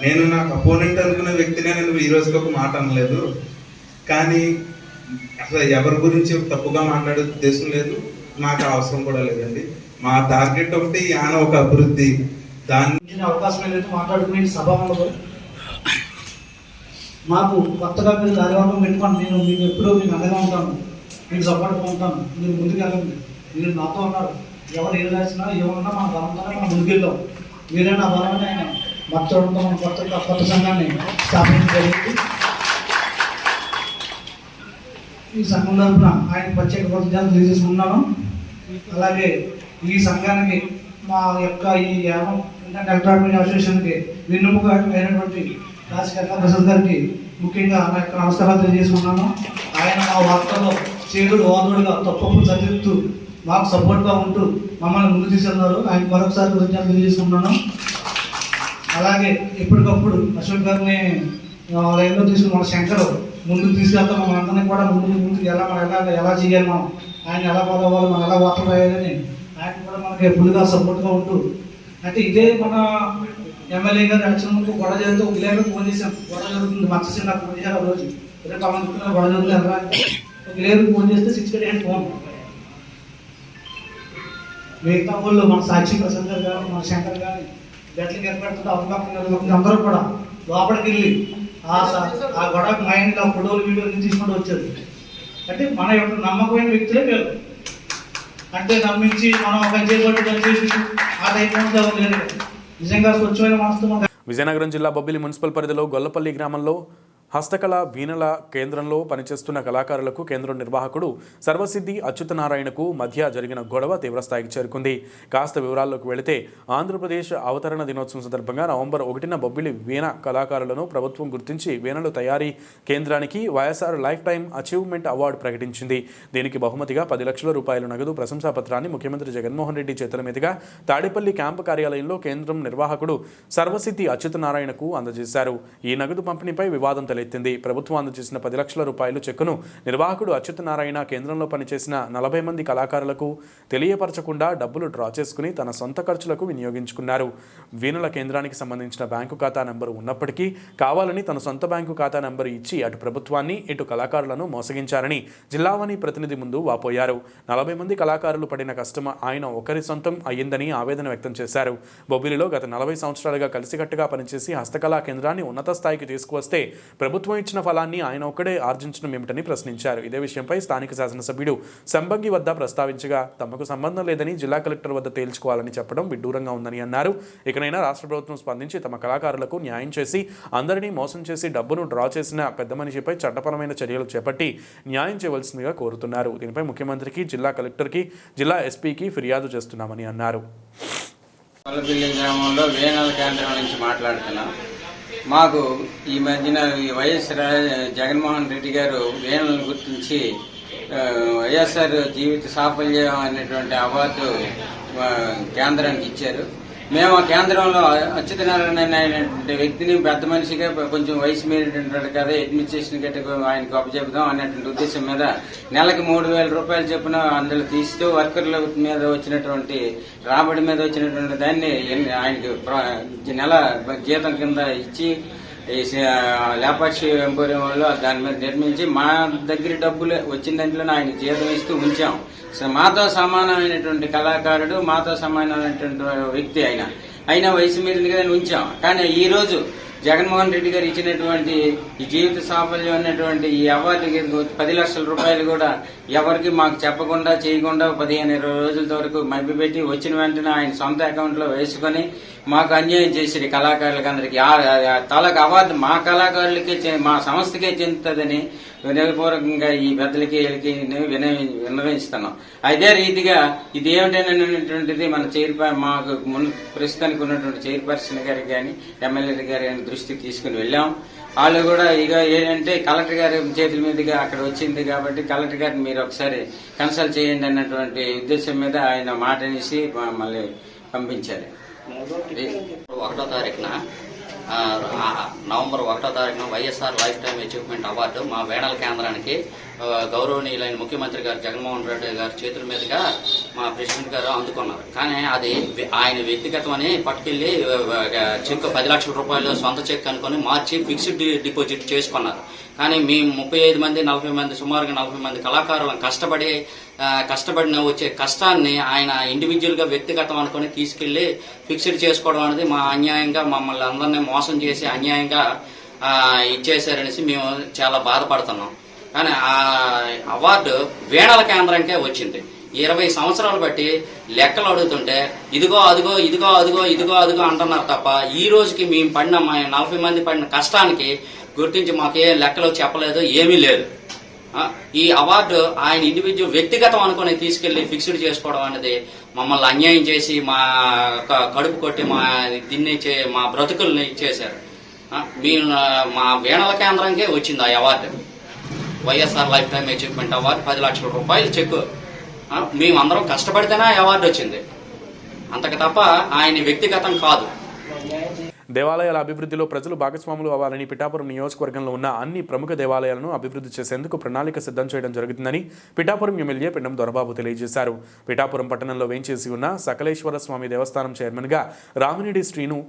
నేను నాకు అపోనెంట్ అనుకునే వ్యక్తినే నేను ఈ రోజుకి ఒక మాట అనలేదు. కానీ అసలు ఎవరి గురించి తప్పుగా మాట్లాడే ఉద్దేశం లేదు, నాకు అవసరం కూడా లేదండి. మా టార్గెట్ ఒకటి యాన ఒక అభివృద్ధి. దాని అవకాశం ఏదైతే మాట్లాడుకునే సభలో మాకు కొత్తగా మీరు కార్యవర్గం పెట్టుకోండి. నేను మీకు ఎప్పుడూ మీకు అండగా ఉంటాను, మీకు సపోర్ట్గా ఉంటాను. మీరు ముందుకు వెళ్ళండి, మీరు నాతో ఉన్నారు. ఎవరు ఏం రాసినా ఏమన్నా మన బలంతోనే మనం ముందుకెళ్దాం. మీరే నా బలమని ఆయన మద్దతుతో మన కొత్త సంఘాన్ని స్థాపించడం జరిగింది. ఈ సంఘం తరఫున ఆయన ప్రత్యేక కృతజ్ఞతలు తెలియజేసుకున్నాను. అలాగే ఈ సంఘానికి మా యొక్క ఈ యానం ఎలక్ట్రానిక్ అసోసియేషన్కి వెన్నుముక అయినటువంటి కాశీ గంగా ప్రసాద్ గారికి ముఖ్యంగా నా యొక్క నమస్కారాలు తెలియజేసుకున్నాను. ఆయన మా వార్తల్లో చేదుడు వాదుడుగా తప్పప్పుడు చదివిస్తూ మాకు సపోర్ట్గా ఉంటూ మమ్మల్ని ముందు తీసుకున్నారు. ఆయన మరొకసారి కృతజ్ఞతలు తెలియజేసుకున్నాను. అలాగే ఎప్పటికప్పుడు అశోక్ గారిని లైన్లో తీసుకుని మన శంకర్ ముందుకు తీసుకెళ్తాం. మన అందరినీ కూడా ముందుకు ఎలా చేయాలి, మనం ఆయన ఎలా పోవాలి, మనం ఎలా వార్తలు రాయాలని ఆయన కూడా మనకి ఫుల్గా సపోర్ట్గా ఉంటూ, అంటే ఇదే మన ఎమ్మెల్యే గారు ఎలక్షన్ ముందు గొడవ జరుగుతూ విలేకరు ఫోన్ చేశాం. గొడవ జరుగుతుంది, మత్స్య నాకు ఫోన్ చేశారు. ఆ రోజు పవన్ గొడవ జరుగుతుంది ఎలా విలేకరు ఫోన్ చేస్తే 6 గంటల ఫోన్. మిగతా వాళ్ళు మన సాక్షి ప్రసాద్ గారు కానీ మన శంకర్ కానీ గట్లకి ఏర్పడుతుంటే అవకాశం అందరూ కూడా లోపలికి వెళ్ళి ఆ గొడవకి మైండ్ ఆ ఫోటోలు వీడియోలు తీసుకుంటూ వచ్చారు. అంటే మన యొక్క నమ్మకమైన వ్యక్తులే వీళ్ళు. అంటే నమ్మించి మనం పనిచేసి ఆ టైప్ నిజంగా స్వచ్ఛమైన మనసుతో. విజయనగరం జిల్లా బొబ్బిలి మున్సిపల్ పరిధిలో గొల్లపల్లి గ్రామంలో హస్తకళ వీణల కేంద్రంలో పనిచేస్తున్న కళాకారులకు కేంద్రం నిర్వాహకుడు సర్వసిద్ధి అచ్యుతనారాయణకు మధ్య జరిగిన గొడవ తీవ్రస్థాయికి చేరుకుంది. కాస్త వివరాల్లోకి వెళితే ఆంధ్రప్రదేశ్ అవతరణ దినోత్సవం సందర్భంగా నవంబర్ 1న బొబ్బిలి వీణ కళాకారులను ప్రభుత్వం గుర్తించి వీణలు తయారీ కేంద్రానికి YSR life time achievement award ప్రకటించింది. దీనికి బహుమతిగా 10 లక్షల రూపాయల నగదు ప్రశంసాపత్రాన్ని ముఖ్యమంత్రి జగన్మోహన్ రెడ్డి చేతుల మీదుగా తాడేపల్లి క్యాంపు కార్యాలయంలో కేంద్రం నిర్వాహకుడు సర్వసిద్ధి అచ్యుతనారాయణకు అందజేశారు. ఈ నగదు పంపిణీపై వివాదం ఎత్తింది. ప్రభుత్వం అందజేసిన 10 లక్షల రూపాయలు చెక్కును నిర్వాహకుడు అచ్యుతనారాయణ కేంద్రంలో పనిచేసిన 40 మంది కళాకారులకు తెలియపరచకుండా డబ్బులు డ్రా చేసుకుని తన సొంత ఖర్చులకు వినియోగించుకున్నారు. వీణల కేంద్రానికి సంబంధించిన బ్యాంకు ఖాతా నెంబరు ఉన్నప్పటికీ కావాలని తన సొంత బ్యాంకు ఖాతా నెంబరు ఇచ్చి అటు ప్రభుత్వాన్ని ఇటు కళాకారులను మోసగించారని జిల్లావాణి ప్రతినిధి ముందు వాపోయారు. 40 మంది కళాకారులు పడిన కష్టం ఆయన ఒకరి సొంతం అయ్యిందని ఆవేదన వ్యక్తం చేశారు. బొబ్బిలిలో గత 40 సంవత్సరాలుగా కలిసికట్టుగా పనిచేసి హస్తకళా కేంద్రాన్ని ఉన్నత స్థాయికి తీసుకువస్తే ప్రభుత్వం ఇచ్చిన ఫలాన్ని ఆయన ఒక్కడే ఆర్జించడం ఏమిటని ప్రశ్నించారు. ఇదే విషయంపై స్థానిక శాసనసభ్యుడు సంబంగి వద్ద ప్రస్తావించగా తమకు సంబంధం లేదని జిల్లా కలెక్టర్ వద్ద తేల్చుకోవాలని చెప్పడం విడ్డూరంగా ఉందని అన్నారు. ఇకనైనా రాష్ట్ర ప్రభుత్వం స్పందించి తమ కళాకారులకు న్యాయం చేసి అందరినీ మోసం చేసి డబ్బును డ్రా చేసిన పెద్ద మనిషిపై చట్టపరమైన చర్యలు చేపట్టి న్యాయం చేయవలసిందిగా కోరుతున్నారు. దీనిపై ముఖ్యమంత్రికి, జిల్లా కలెక్టర్కి, జిల్లా ఎస్పీకి ఫిర్యాదు చేస్తున్నామని అన్నారు. గ్రామంలో వేణాల కేంద్రం నుంచి మాట్లాడుతున్నాం. మాకు ఈ మధ్యన వైఎస్ జగన్మోహన్ రెడ్డి గారు వీణలను గుర్తించి వైఎస్ఆర్ జీవిత సాఫల్యం అనేటువంటి అవార్డు కేంద్రానికి ఇచ్చారు. మేము ఆ కేంద్రంలో అచ్యుతనారాయణ అనేటువంటి వ్యక్తిని పెద్ద మనిషిగా కొంచెం వయసు మీరినటువంటి కదా అడ్మినిస్ట్రేషన్ గట్టి ఆయనకు అప్పచెబుదాం అనేటువంటి ఉద్దేశం మీద నెలకి 3,000 రూపాయలు చొప్పున అందులో తీస్తూ వర్కర్ల మీద వచ్చినటువంటి రాబడి మీద వచ్చినటువంటి దాన్ని ఆయనకి నెల జీతం కింద ఇచ్చి లేపాక్షి ఎంపోరియం వాళ్ళు దాని మీద నిర్మించి మా దగ్గర డబ్బులు వచ్చిన దాంట్లో ఆయన జీతం ఇస్తూ ఉంచాం. మాతో సమానమైనటువంటి కళాకారుడు, మాతో సమానమైనటువంటి వ్యక్తి అయినా వయసు మీద ఉంచాం. కానీ ఈ రోజు జగన్మోహన్ రెడ్డి గారు ఇచ్చినటువంటి ఈ జీవిత సాఫల్యం అన్నటువంటి ఈ అవార్డుకి 10 లక్షల రూపాయలు కూడా ఎవరికి మాకు చెప్పకుండా చేయకుండా 15-20 రోజుల వరకు మభ్యపెట్టి వచ్చిన వెంటనే ఆయన సొంత అకౌంట్ లో వేసుకొని మాకు అన్యాయం చేసి కళాకారులకి అందరికి తలకు అవార్డు మా కళాకారులకే మా సంస్థకే చెందుతుందని వినయపూర్వకంగా ఈ పెద్దలకి విన్నవిస్తున్నాం. అదే రీతిగా ఇది ఏమిటనేటువంటిది మన మాకు ప్రస్తుతానికి ఉన్నటువంటి చైర్పర్సన్ గారికి కానీ ఎమ్మెల్యే గారి దృష్టికి తీసుకుని వెళ్ళాం. వాళ్ళు కూడా ఇక ఏంటంటే కలెక్టర్ గారి చేతుల మీదుగా అక్కడ వచ్చింది కాబట్టి కలెక్టర్ గారిని మీరు ఒకసారి కన్సల్ట్ చేయండి అన్నటువంటి ఉద్దేశం మీద ఆయన మాట అనేసి మళ్ళీ పంపించారు. 1వ తారీఖున నవంబర్ 1వ తారీఖున YSR life time achievement award మా వేణాల కేంద్రానికి గౌరవనీయులైన ముఖ్యమంత్రి గారు జగన్మోహన్ రెడ్డి గారి చేతుల మీదుగా మా ప్రెసిడెంట్ గారు అందుకున్నారు. కానీ అది ఆయన వ్యక్తిగతమని పట్టుకెళ్లి చెక్ 10 లక్షల రూపాయలు సొంత చెక్ అనుకుని మార్చి ఫిక్స్డ్ డిపాజిట్ చేసుకున్నారు. కానీ మేము 35 మంది 40 మంది సుమారుగా 40 మంది కళాకారులను కష్టపడిన వచ్చే కష్టాన్ని ఆయన ఇండివిజువల్ గా వ్యక్తిగతం అనుకుని తీసుకెళ్లి ఫిక్స్డ్ చేసుకోవడం అనేది మా అన్యాయంగా మమ్మల్ని అందరినీ మోసం చేసి అన్యాయంగా ఇచ్చేశారనేసి మేము చాలా బాధపడుతున్నాం. కానీ ఆ అవార్డు వీణాల కేంద్రానికే వచ్చింది. 20 సంవత్సరాలు బట్టి లెక్కలు అడుగుతుంటే ఇదిగో అదిగో ఇదిగో అదిగో ఇదిగో అదిగో అంటున్నారు తప్ప ఈ రోజుకి మేము పడిన 40 మంది పడిన కష్టానికి గుర్తించి మాకు ఏ లెక్కలు చెప్పలేదు, ఏమీ లేదు. ఈ అవార్డు ఆయన ఇండివిజువల్ వ్యక్తిగతం అనుకుని తీసుకెళ్లి ఫిక్స్డ్ చేసుకోవడం అనేది మమ్మల్ని అన్యాయం చేసి మా కడుపు కొట్టి మా బ్రతుకుల్ని ఇచ్చేశారు. మా వీణాల కేంద్రానికే వచ్చింది ఆ award. YSR life time achievement award 10 లక్షల రూపాయలు చెక్కు. మేమందరం కష్టపడితేనే అవార్డు వచ్చింది, అంతకు తప్ప ఆయన వ్యక్తిగతం కాదు. దేవాలయాల అభివృద్ధిలో ప్రజలు భాగస్వాములు అవ్వాలని పిఠాపురం నియోజకవర్గంలో ఉన్న అన్ని ప్రముఖ దేవాలయాలను అభివృద్ధి చేసేందుకు ప్రణాళిక సిద్ధం చేయడం జరుగుతుందని పిఠాపురం ఎమ్మెల్యే పెండం దొరబాబు తెలియజేశారు. పిఠాపురం పట్టణంలో వేంచేసి ఉన్న సకలేశ్వర స్వామి దేవస్థానం చైర్మన్గా రామిరెడ్డి శ్రీను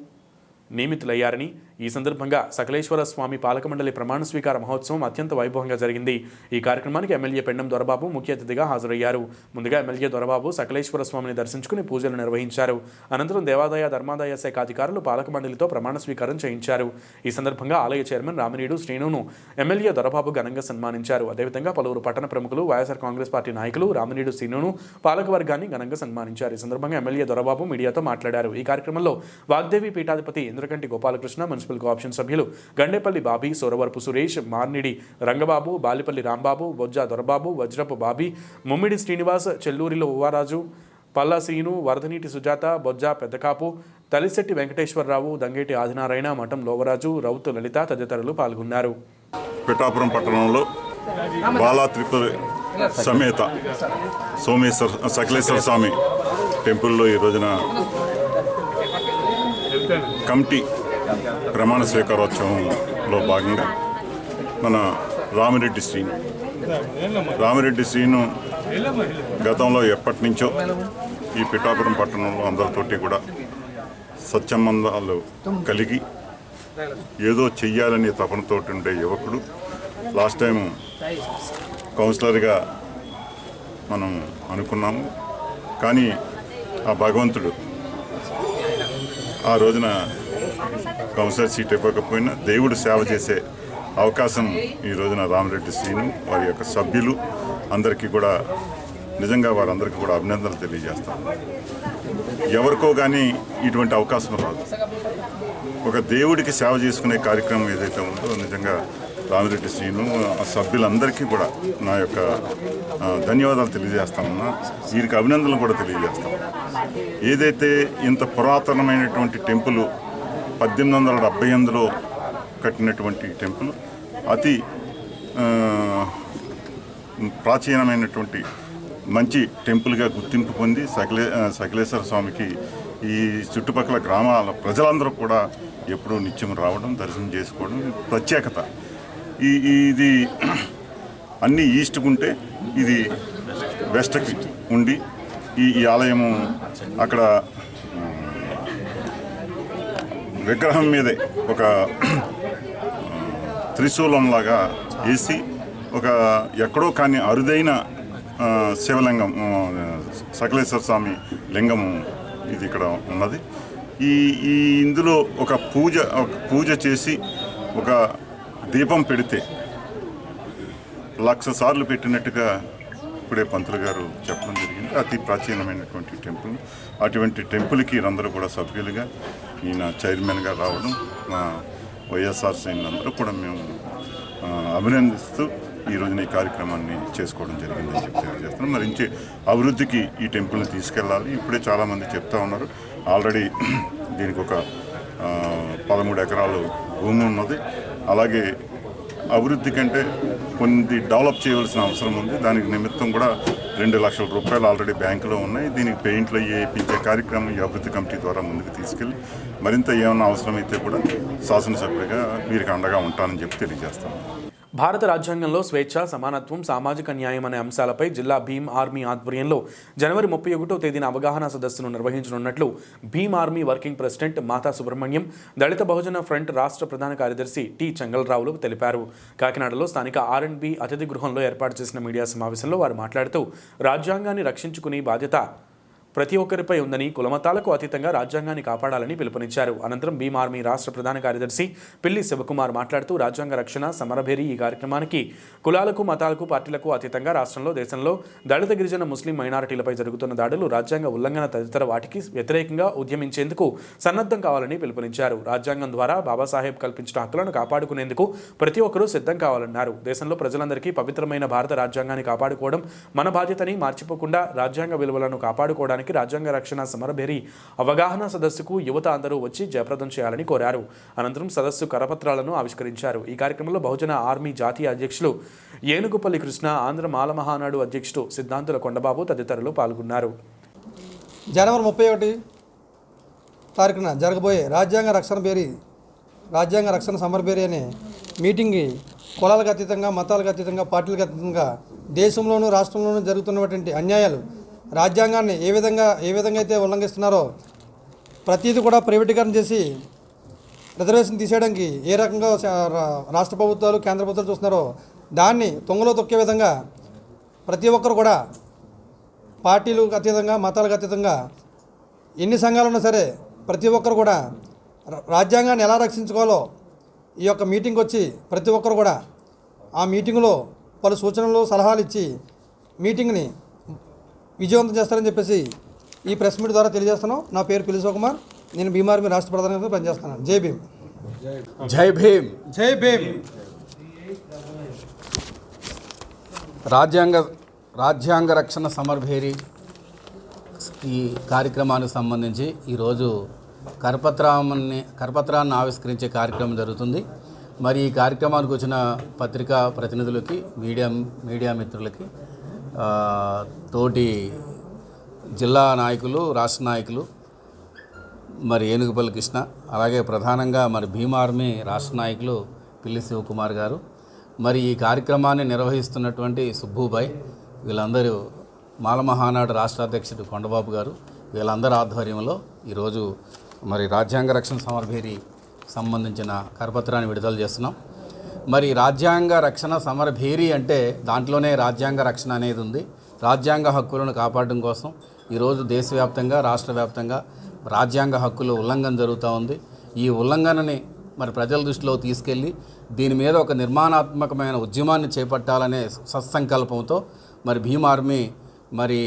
నియమితులయ్యారని, ఈ సందర్భంగా సకలేశ్వర స్వామి పాలక మండలి ప్రమాణ స్వీకార మహోత్సవం అత్యంత వైభవంగా జరిగింది. ఈ కార్యక్రమానికి ఎమ్మెల్యే పెండం దొరబాబు ముఖ్య అతిథిగా హాజరయ్యారు. ముందుగా ఎమ్మెల్యే దొరబాబు సకలేశ్వర స్వామిని దర్శించుకుని పూజలు నిర్వహించారు. అనంతరం దేవాదాయ ధర్మాదాయ శాఖ అధికారులు పాలక మండలితో ప్రమాణ స్వీకారం చేయించారు. ఈ సందర్భంగా ఆలయ చైర్మన్ రామిరెడ్డి శ్రీనును ఎమ్మెల్యే దొరబాబు ఘనంగా సన్మానించారు. అదేవిధంగా పలువురు పట్టణ ప్రముఖులు, వైఎస్ఆర్ కాంగ్రెస్ పార్టీ నాయకులు రామిరెడ్డి శ్రీనును పాలకవర్గాన్ని ఘనంగా సన్మానించారు. ఈ సందర్భంగా ఎమ్మెల్యే దొరబాబు మీడియాతో మాట్లాడారు. ఈ కార్యక్రమంలో వాగ్దేవి పీఠాధిపతి ఇంద్రకంటి గోపాలకృష్ణ, మున్సిపల్ కోఆప్షన్ సభ్యులు గండేపల్లి బాబీ, సోరవరపు సురేష్, మార్నిడి రంగబాబు, బాలిపల్లి రాంబాబు, బొజ్జా దొరబాబు, వజ్రపు బాబీ, ముమ్మిడి శ్రీనివాస్, చెల్లూరిలో ఉవ్వారాజు, పల్లా సీను, వరదనీటి సుజాత, బొజ్జా పెద్దకాపు, తలిశెట్టి వెంకటేశ్వరరావు, దంగేటి ఆదినారాయణ, మఠం లోవరాజు, రౌతు లలిత తదితరులు పాల్గొన్నారు. పిఠాపురం పట్టణంలో బాలా త్రిపుర సమేత సకలేశ్వర స్వామి టెంపుల్లో ఈ రోజున కమిటీ ప్రమాణ స్వీకారోత్సవంలో భాగంగా మన రామిరెడ్డి శ్రీను గతంలో ఎప్పటి నుంచో ఈ పిఠాపురం పట్టణంలో అందరితోటి కూడా సత్సంబంధాలు కలిగి ఏదో చెయ్యాలనే తపనతో ఉండే యువకుడు. లాస్ట్ టైం కౌన్సిలర్గా మనం అనుకున్నాము, కానీ ఆ భగవంతుడు ఆ రోజున కౌన్సిలర్ సీట్ ఇవ్వకపోయినా దేవుడు సేవ చేసే అవకాశం ఈ రోజున రామిరెడ్డి శ్రీను వారి యొక్క సభ్యులు అందరికీ కూడా నిజంగా వారందరికీ కూడా అభినందనలు తెలియజేస్తాం. ఎవరికో కానీ ఇటువంటి అవకాశం రాదు. ఒక దేవుడికి సేవ చేసుకునే కార్యక్రమం ఏదైతే ఉందో నిజంగా రామిరెడ్డి శ్రీను ఆ సభ్యులందరికీ కూడా నా యొక్క ధన్యవాదాలు తెలియజేస్తామన్నా, వీరికి అభినందనలు కూడా తెలియజేస్తాం. ఏదైతే ఇంత పురాతనమైనటువంటి టెంపుల్ 1878లో కట్టినటువంటి టెంపుల్ అతి ప్రాచీనమైనటువంటి మంచి టెంపుల్గా గుర్తింపు పొంది సకలేశ్వర స్వామికి ఈ చుట్టుపక్కల గ్రామాల ప్రజలందరూ కూడా ఎప్పుడూ నిత్యం రావడం, దర్శనం చేసుకోవడం ప్రత్యేకత. ఇది అన్నీ ఈస్ట్కు ఉంటే ఇది వెస్ట్కి ఉండి ఈ ఆలయము అక్కడ విగ్రహం మీదే ఒక త్రిశూలంలాగా వేసి ఒక ఎక్కడో కానీ అరుదైన శివలింగం సకలేశ్వర స్వామి లింగము ఇది ఇక్కడ ఉన్నది. ఇందులో ఒక పూజ చేసి ఒక దీపం పెడితే 1,00,000 సార్లు పెట్టినట్టుగా ఇప్పుడే పంతులు గారు చెప్పడం జరిగింది. అతి ప్రాచీనమైనటువంటి టెంపుల్. అటువంటి టెంపుల్కి అందరూ కూడా సభ్యులుగా ఈయన చైర్మన్గా రావడం మా వైఎస్ఆర్సీని అందరూ కూడా మేము అభినందిస్తూ ఈ రోజున ఈ కార్యక్రమాన్ని చేసుకోవడం జరిగిందని చెప్పి తెలియజేస్తున్నాం. మరి ఇంకే అభివృద్ధికి ఈ టెంపుల్ని తీసుకెళ్ళాలి. ఇప్పుడే చాలామంది చెప్తా ఉన్నారు. ఆల్రెడీ దీనికి ఒక 13 ఎకరాలు భూమి ఉన్నది. అలాగే అభివృద్ధి కంటే కొన్ని డెవలప్ చేయవలసిన అవసరం ఉంది. దానికి నిమిత్తం కూడా 2 లక్షల రూపాయలు ఆల్రెడీ బ్యాంకులో ఉన్నాయి. దీనికి పెయింట్లు వేయించే కార్యక్రమం ఈ అభివృద్ధి కమిటీ ద్వారా ముందుకు తీసుకెళ్ళి మరింత ఏమైనా అవసరమైతే కూడా శాసనసభ్యుడిగా వీరికి అండగా ఉంటానని చెప్పి తెలియజేస్తాను. భారత రాజ్యాంగంలో స్వేచ్ఛ, సమానత్వం, సామాజిక న్యాయం అనే అంశాలపై జిల్లా భీమ్ ఆర్మీ ఆధ్వర్యంలో జనవరి 31వ తేదీన అవగాహన సదస్సును నిర్వహించనున్నట్లు భీమ్ ఆర్మీ వర్కింగ్ ప్రెసిడెంట్ మాతా సుబ్రహ్మణ్యం, దళిత బహుజన ఫ్రంట్ రాష్ట్ర ప్రధాన కార్యదర్శి టి చెంగల్రావులు తెలిపారు. కాకినాడలో స్థానిక R&B అతిథి గృహంలో ఏర్పాటు చేసిన మీడియా సమావేశంలో వారు మాట్లాడుతూ రాజ్యాంగాన్ని రక్షించుకునే బాధ్యత ప్రతి ఒక్కరిపై ఉందని, కులమతాలకు అతీతంగా రాజ్యాంగాన్ని కాపాడాలని పిలుపునిచ్చారు. అనంతరం భీమ్ ఆర్మీ రాష్ట్ర ప్రధాన కార్యదర్శి పిల్లి శివకుమార్ మాట్లాడుతూ రాజ్యాంగ రక్షణ సమరభేరి ఈ కార్యక్రమానికి కులాలకు, మతాలకు, పార్టీలకు అతీతంగా రాష్ట్రంలో, దేశంలో దళిత, గిరిజన, ముస్లిం మైనారిటీలపై జరుగుతున్న దాడులు, రాజ్యాంగ ఉల్లంఘన తదితర వాటికి వ్యతిరేకంగా ఉద్యమించేందుకు సన్నద్ధం కావాలని పిలుపునిచ్చారు. రాజ్యాంగం ద్వారా బాబాసాహెబ్ కల్పించిన హక్కులను కాపాడుకునేందుకు ప్రతి ఒక్కరూ సిద్ధం కావాలన్నారు. దేశంలో ప్రజలందరికీ పవిత్రమైన భారత రాజ్యాంగాన్ని కాపాడుకోవడం మన బాధ్యతని మర్చిపోకుండా రాజ్యాంగ విలువలను కాపాడుకోవడానికి రాజ్యాంగ రక్షణ సమరభేరి అవగాహన సదస్సుకు యువత అందరూ వచ్చి జయప్రదం చేయాలని కోరారు. అనంతరం సదస్సు కరపత్రాలను ఆవిష్కరించారు. ఈ కార్యక్రమంలో బహుజన ఆర్మీ జాతీయ అధ్యక్షులు ఏనుగుపల్లి కృష్ణ, ఆంధ్ర మాల మహానాడు అధ్యక్షుడు సిద్ధాంతుల కొండబాబు తదితరులు పాల్గొన్నారు. జనవరి 31 తారీఖున జరగబోయే రాజ్యాంగ రక్షణ సమరభేరి అనే మీటింగ్కి కులాలకు అతీతంగా, మతాలకు అతీతంగా, పార్టీలకు అతీతంగా దేశంలోనూ రాష్ట్రంలోనూ జరుగుతున్నటువంటి అన్యాయాలు, రాజ్యాంగాన్ని ఏ విధంగా అయితే ఉల్లంఘిస్తున్నారో ప్రతిదీ కూడా ప్రైవేటీకరణ చేసి రిజర్వేషన్ తీసేయడానికి ఏ రకంగా రాష్ట్ర ప్రభుత్వాలు, కేంద్ర ప్రభుత్వాలు చూస్తున్నారో దాన్ని తొంగలో తొక్కే విధంగా ప్రతి ఒక్కరు కూడా పార్టీలకు అతీతంగా, మతాలకు అతీతంగా ఎన్ని సంఘాలు ఉన్నా సరే ప్రతి ఒక్కరు కూడా రాజ్యాంగాన్ని ఎలా రక్షించుకోవాలో ఈ యొక్క మీటింగ్ వచ్చి ప్రతి ఒక్కరు కూడా ఆ మీటింగ్లో పలు సూచనలు, సలహాలు ఇచ్చి మీటింగ్ని విజయవంతం చేస్తారని చెప్పేసి ఈ ప్రెస్ మీట్ ద్వారా తెలియజేస్తున్నాం. నా పేరు పిల్లి శివకుమార్. నేను భీమ్ ఆర్మీ రాష్ట్ర ప్రధానంగా పనిచేస్తున్నాను. జై భీమ్. జై భీమ్. జై భీమ్. రాజ్యాంగ రక్షణ సమరభేరి ఈ కార్యక్రమానికి సంబంధించి ఈరోజు కరపత్రాన్ని ఆవిష్కరించే కార్యక్రమం జరుగుతుంది. మరి ఈ కార్యక్రమానికి వచ్చిన పత్రికా ప్రతినిధులకి, మీడియా మిత్రులకి, తోటి జిల్లా నాయకులు, రాష్ట్ర నాయకులు, మరి ఏనుగుపల్లి కృష్ణ, అలాగే ప్రధానంగా మరి భీమ్ ఆర్మీ రాష్ట్ర నాయకులు పిల్లి శివకుమార్ గారు, మరి ఈ కార్యక్రమాన్ని నిర్వహిస్తున్నటువంటి సుబ్బుబాయ్, వీళ్ళందరూ మాల మహానాడు రాష్ట్ర అధ్యక్షుడు కొండబాబు గారు, వీళ్ళందరి ఆధ్వర్యంలో ఈరోజు మరి రాజ్యాంగ రక్షణ సమరభేరి సంబంధించిన కరపత్రాన్ని విడుదల చేస్తున్నాం. మరి రాజ్యాంగ రక్షణ సమరభేరి అంటే దాంట్లోనే రాజ్యాంగ రక్షణ అనేది ఉంది. రాజ్యాంగ హక్కులను కాపాడడం కోసం ఈరోజు దేశవ్యాప్తంగా, రాష్ట్ర వ్యాప్తంగా రాజ్యాంగ హక్కులు ఉల్లంఘన జరుగుతూ ఉంది. ఈ ఉల్లంఘనని మరి ప్రజల దృష్టిలో తీసుకెళ్ళి దీని మీద ఒక నిర్మాణాత్మకమైన ఉద్యమాన్ని చేపట్టాలనే సత్సంకల్పంతో మరి భీమ్ ఆర్మీ మరి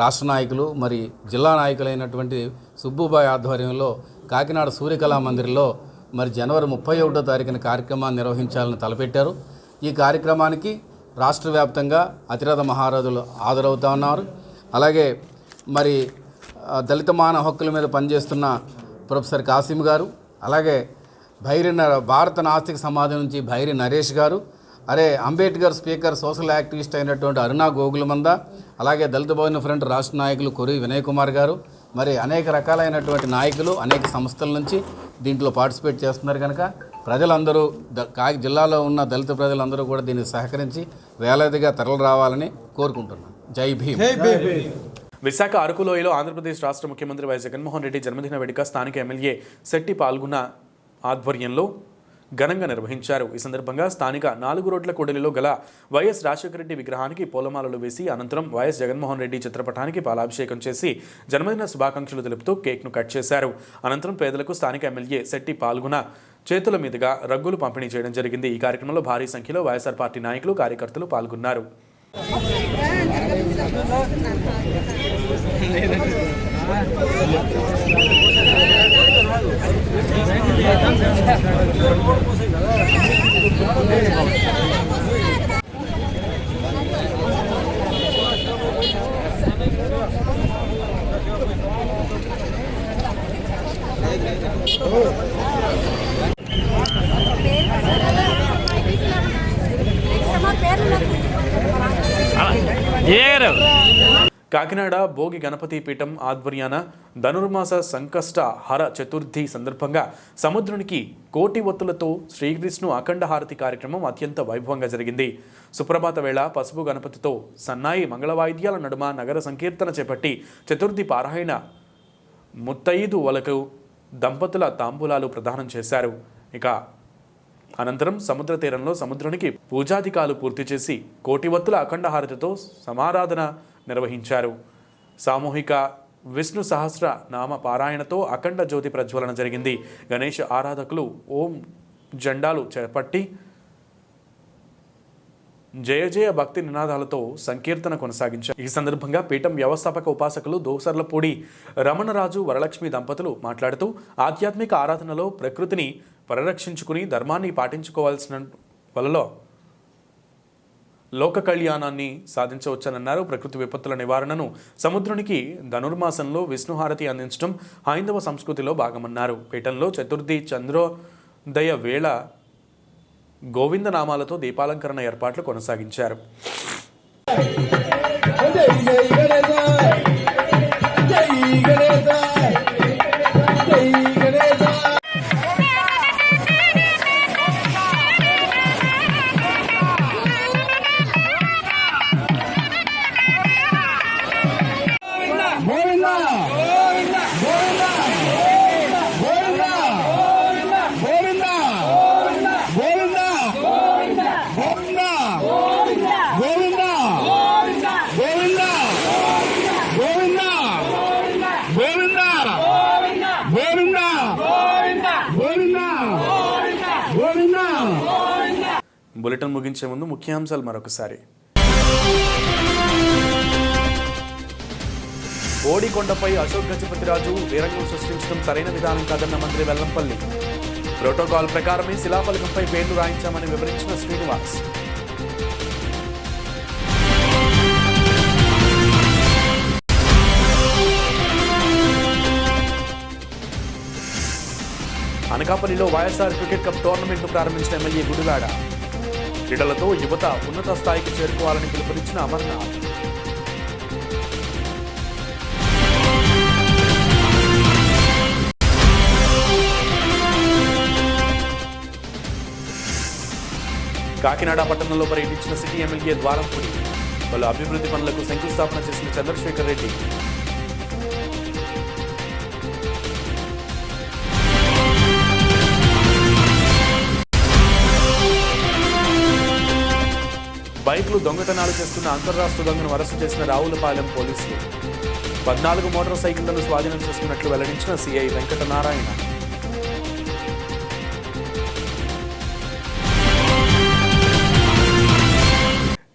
రాష్ట్ర నాయకులు, మరి జిల్లా నాయకులైనటువంటి సుబ్బుబాయ్ ఆధ్వర్యంలో కాకినాడ సూర్యకళా మందిర్లో మరి జనవరి 31వ తారీఖున కార్యక్రమాన్ని నిర్వహించాలని తలపెట్టారు. ఈ కార్యక్రమానికి రాష్ట్ర వ్యాప్తంగా అతిరథ మహారథులు హాజరవుతా ఉన్నారు. అలాగే మరి దళిత మానవ హక్కుల మీద పనిచేస్తున్న ప్రొఫెసర్ కాసిం గారు, అలాగే భారత నాస్తిక సమాజం నుంచి భైరి నరేష్ గారు, అంబేద్కర్ స్పీకర్ సోషల్ యాక్టివిస్ట్ అయినటువంటి అరుణా గోగులమంద, అలాగే దళిత భవన ఫ్రంట్ రాష్ట్ర నాయకులు కొరి వినయ్ కుమార్ గారు, మరి అనేక రకాలైనటువంటి నాయకులు అనేక సంస్థల నుంచి దీంట్లో పార్టిసిపేట్ చేస్తున్నారు. కనుక ప్రజలందరూ జిల్లాలో ఉన్న దళిత ప్రజలందరూ కూడా దీన్ని సహకరించి వేలాదిగా తరలి రావాలని కోరుకుంటున్నాను. జై భీమ్. విశాఖ అరకులోయలో ఆంధ్రప్రదేశ్ రాష్ట్ర ముఖ్యమంత్రి వైఎస్ జగన్మోహన్ రెడ్డి జన్మదిన వేడుక స్థానిక ఎమ్మెల్యే శెట్టి పాల్గొన్న ఆధ్వర్యంలో ఘనంగా నిర్వహించారు. ఈ సందర్భంగా స్థానిక 4 రోడ్ల కూడలిలో గల వైఎస్ రాజశేఖర రెడ్డి విగ్రహానికి పూలమాలలు వేసి అనంతరం వైఎస్ జగన్మోహన్ రెడ్డి చిత్రపటానికి పాలాభిషేకం చేసి జన్మదిన శుభాకాంక్షలు తెలుపుతూ కేక్ను కట్ చేశారు. అనంతరం పేదలకు స్థానిక ఎమ్మెల్యే శెట్టి పాల్గొన్న చేతుల మీదుగా రగ్గులు పంపిణీ చేయడం జరిగింది. ఈ కార్యక్రమంలో భారీ సంఖ్యలో వైఎస్ఆర్ పార్టీ నాయకులు, కార్యకర్తలు పాల్గొన్నారు. కాకినాడ భోగి గణపతి పీఠం ఆధ్వర్యాన ధనుర్మాస సంకష్ట హర చతుర్థి సందర్భంగా సముద్రునికి కోటి ఒత్తులతో శ్రీకృష్ణు అఖండ హారతి కార్యక్రమం అత్యంత వైభవంగా జరిగింది. సుప్రభాత వేళ పసుపు గణపతితో సన్నాయి మంగళవాయిద్యాల నడుమ నగర సంకీర్తన చేపట్టి చతుర్థి పారాయణ ముత్తైదువలకు దంపతుల తాంబూలాలు ప్రదానం చేశారు. ఇక అనంతరం సముద్ర తీరంలో సముద్రునికి పూజాధికాలు పూర్తి చేసి కోటి ఒత్తుల అఖండ హారతితో సమారాధన నిర్వహించారు. సామూహిక విష్ణు సహస్ర నామ పారాయణతో అఖండ జ్యోతి ప్రజ్వలన జరిగింది. గణేష్ ఆరాధకులు ఓం జెండాలు చేపట్టి జయ జయ భక్తి నినాదాలతో సంకీర్తన కొనసాగించారు. ఈ సందర్భంగా పీఠం వ్యవస్థాపక ఉపాసకులు దోసర్లపూడి రమణరాజు, వరలక్ష్మి దంపతులు మాట్లాడుతూ ఆధ్యాత్మిక ఆరాధనలో ప్రకృతిని పరిరక్షించుకుని ధర్మాన్ని పాటించుకోవాల్సిన వలలో లోక కళ్యాణాన్ని సాధించవచ్చనన్నారు. ప్రకృతి విపత్తుల నివారణను సముద్రునికి ధనుర్మాసంలో విష్ణుహారతి అందించడం హైందవ సంస్కృతిలో భాగమన్నారు. పీఠంలో చతుర్థి చంద్రోదయ వేళ గోవిందనామాలతో దీపాలంకరణ ఏర్పాట్లు కొనసాగించారు. బులెటిన్ ముగించే ముందు ముఖ్యాంశాలు మరొకసారి. ఓడికొండపై అశోక్ గజపతిరాజు వీరంగం సృష్టించడం సరైన విధానం కాదన్న మంత్రి వెల్లంపల్లి. ప్రోటోకాల్ ప్రకారమే శిలాఫలకంపై పేర్లు రాయించామని వివరించిన శ్రీనివాస్. అనకాపల్లిలో వైఎస్ఆర్ క్రికెట్ కప్ టోర్నమెంట్ను ప్రారంభించిన ఎమ్మెల్యే గుడివాడ. క్రీడలతో యువత ఉన్నత స్థాయికి చేరుకోవాలని పిలుపునిచ్చిన అమర్నాథ్. కాకినాడ పట్టణంలో పర్యటించిన సిటీ ఎమ్మెల్యే ద్వారంపూడి. పలు అభివృద్ధి పనులకు శంకుస్థాపన చేసిన చంద్రశేఖర్ రెడ్డి. బైక్లు దొంగతనాలు చేస్తున్న అంతర్రాష్ట్ర దొంగను అరెస్టు చేసిన రావులపాలెం పోలీసులు. 14 మోటార్ సైకిళ్లను స్వాధీనం చేసుకున్నట్లు వెల్లడించిన సిఐ వెంకటనారాయణ.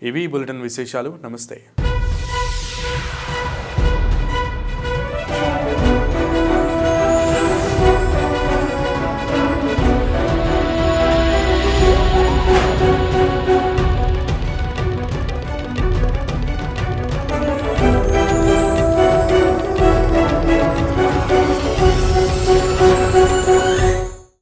ఇవి బులెటిన్ విశేషాలు. నమస్తే.